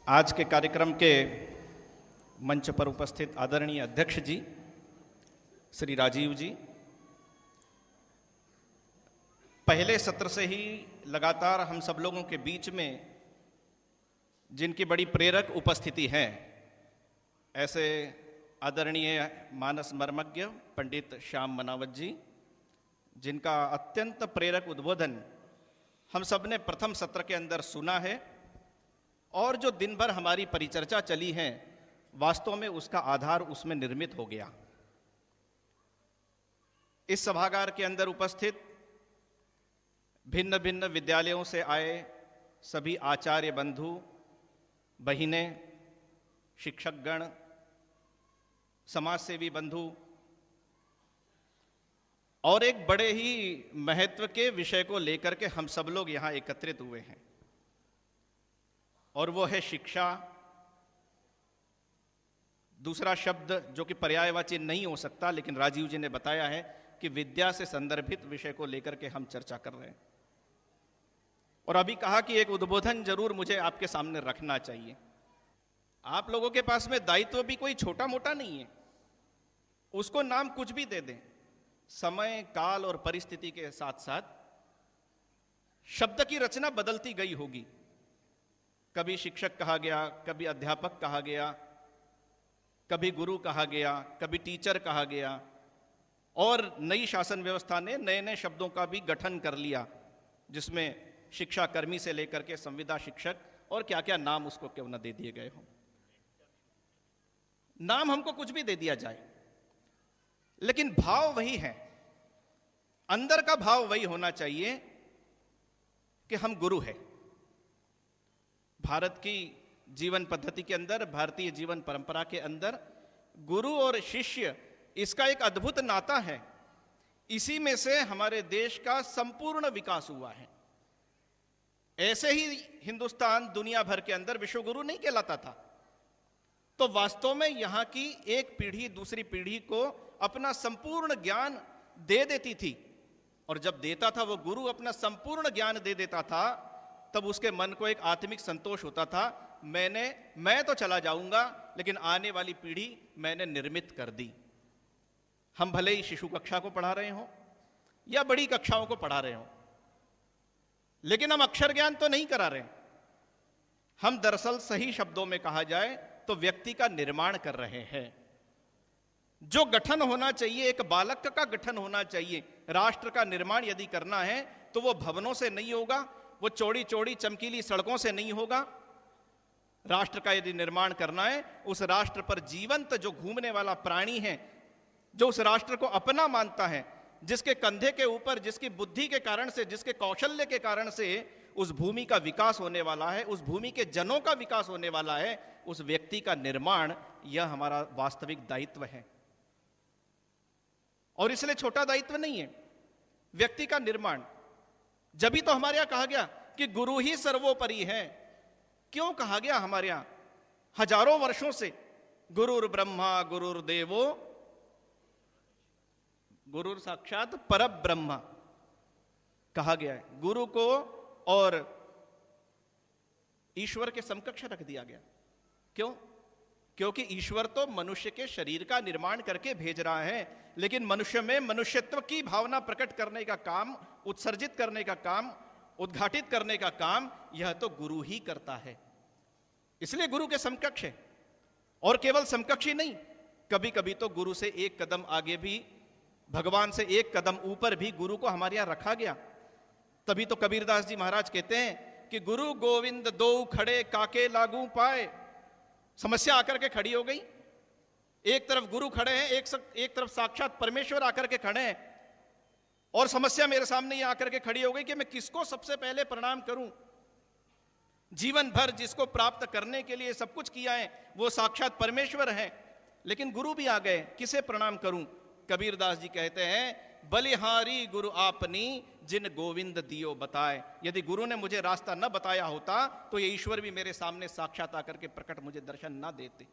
आज के कार्यक्रम के मंच पर उपस्थित आदरणीय अध्यक्ष जी श्री राजीव जी, पहले सत्र से ही लगातार हम सब लोगों के बीच में जिनकी बड़ी प्रेरक उपस्थिति है, ऐसे आदरणीय मानस मर्मज्ञ पंडित श्याम मनावत जी, जिनका अत्यंत प्रेरक उद्बोधन हम सब ने प्रथम सत्र के अंदर सुना है और जो दिन भर हमारी परिचर्चा चली है, वास्तव में उसका आधार उसमें निर्मित हो गया। इस सभागार के अंदर उपस्थित भिन्न भिन्न विद्यालयों से आए सभी आचार्य बंधु, बहिनें, शिक्षकगण, समाजसेवी बंधु और एक बड़े ही महत्व के विषय को लेकर के हम सब लोग यहां एकत्रित हुए हैं, और वो है शिक्षा। दूसरा शब्द जो कि पर्यायवाची नहीं हो सकता, लेकिन राजीव जी ने बताया है कि विद्या से संदर्भित विषय को लेकर के हम चर्चा कर रहे हैं। और अभी कहा कि एक उद्बोधन जरूर मुझे आपके सामने रखना चाहिए। आप लोगों के पास में दायित्व भी कोई छोटा मोटा नहीं है, उसको नाम कुछ भी दे दें। समय, काल और परिस्थिति के साथ साथ शब्द की रचना बदलती गई होगी। कभी शिक्षक कहा गया, कभी अध्यापक कहा गया, कभी गुरु कहा गया, कभी टीचर कहा गया, और नई शासन व्यवस्था ने नए नए शब्दों का भी गठन कर लिया, जिसमें शिक्षा कर्मी से लेकर के संविदा शिक्षक और क्या क्या नाम उसको क्यों न दे दिए गए हों। नाम हमको कुछ भी दे दिया जाए, लेकिन भाव वही है, अंदर का भाव वही होना चाहिए कि हम गुरु हैं। भारत की जीवन पद्धति के अंदर, भारतीय जीवन परंपरा के अंदर गुरु और शिष्य, इसका एक अद्भुत नाता है। इसी में से हमारे देश का संपूर्ण विकास हुआ है। ऐसे ही हिंदुस्तान दुनिया भर के अंदर विश्वगुरु नहीं कहलाता था। तो वास्तव में यहां की एक पीढ़ी दूसरी पीढ़ी को अपना संपूर्ण ज्ञान दे देती थी, और जब देता था वो गुरु अपना संपूर्ण ज्ञान दे देता था, तब उसके मन को एक आत्मिक संतोष होता था। मैं तो चला जाऊंगा, लेकिन आने वाली पीढ़ी मैंने निर्मित कर दी। हम भले ही शिशु कक्षा को पढ़ा रहे हों या बड़ी कक्षाओं को पढ़ा रहे हों, लेकिन हम अक्षर ज्ञान तो नहीं करा रहे। हम दरअसल सही शब्दों में कहा जाए तो व्यक्ति का निर्माण कर रहे हैं। जो गठन होना चाहिए, एक बालक का गठन होना चाहिए। राष्ट्र का निर्माण यदि करना है तो वो भवनों से नहीं होगा, वो चौड़ी चौड़ी चमकीली सड़कों से नहीं होगा। राष्ट्र का यदि निर्माण करना है, उस राष्ट्र पर जीवंत जो घूमने वाला प्राणी है, जो उस राष्ट्र को अपना मानता है, जिसके कंधे के ऊपर, जिसकी बुद्धि के कारण से, जिसके कौशल्य के कारण से उस भूमि का विकास होने वाला है, उस भूमि के जनों का विकास होने वाला है, उस व्यक्ति का निर्माण, यह हमारा वास्तविक दायित्व है। और इसलिए छोटा दायित्व नहीं है व्यक्ति का निर्माण। जब ही तो हमारे यहां कहा गया कि गुरु ही सर्वोपरि है। क्यों कहा गया हमारे यहां? हजारों वर्षों से गुरुर ब्रह्मा गुरुर्देवो गुरुर साक्षात परब्रह्म कहा गया है। गुरु को और ईश्वर के समकक्ष रख दिया गया। क्यों? क्योंकि ईश्वर तो मनुष्य के शरीर का निर्माण करके भेज रहा है, लेकिन मनुष्य में मनुष्यत्व की भावना प्रकट करने का काम, उत्सर्जित करने का काम, उद्घाटित करने का काम, यह तो गुरु ही करता है। इसलिए गुरु के समकक्ष है। और केवल समकक्ष ही नहीं, कभी कभी तो गुरु से एक कदम आगे भी, भगवान से एक कदम ऊपर भी गुरु को हमारे यहां रखा गया। तभी तो कबीरदास जी महाराज कहते हैं कि गुरु गोविंद दो खड़े काके लागू पाए। समस्या आकर के खड़ी हो गई। एक तरफ गुरु खड़े हैं, एक तरफ साक्षात परमेश्वर आकर के खड़े हैं, और समस्या मेरे सामने ये आकर के खड़ी हो गई कि मैं किसको सबसे पहले प्रणाम करूं। जीवन भर जिसको प्राप्त करने के लिए सब कुछ किया है, वो साक्षात परमेश्वर है, लेकिन गुरु भी आ गए, किसे प्रणाम करूं? कबीरदास जी कहते हैं, बलिहारी गुरु आपनी जिन गोविंद दियो बताए। यदि गुरु ने मुझे रास्ता न बताया होता तो ये ईश्वर भी मेरे सामने साक्षात आकर के प्रकट मुझे दर्शन न देते।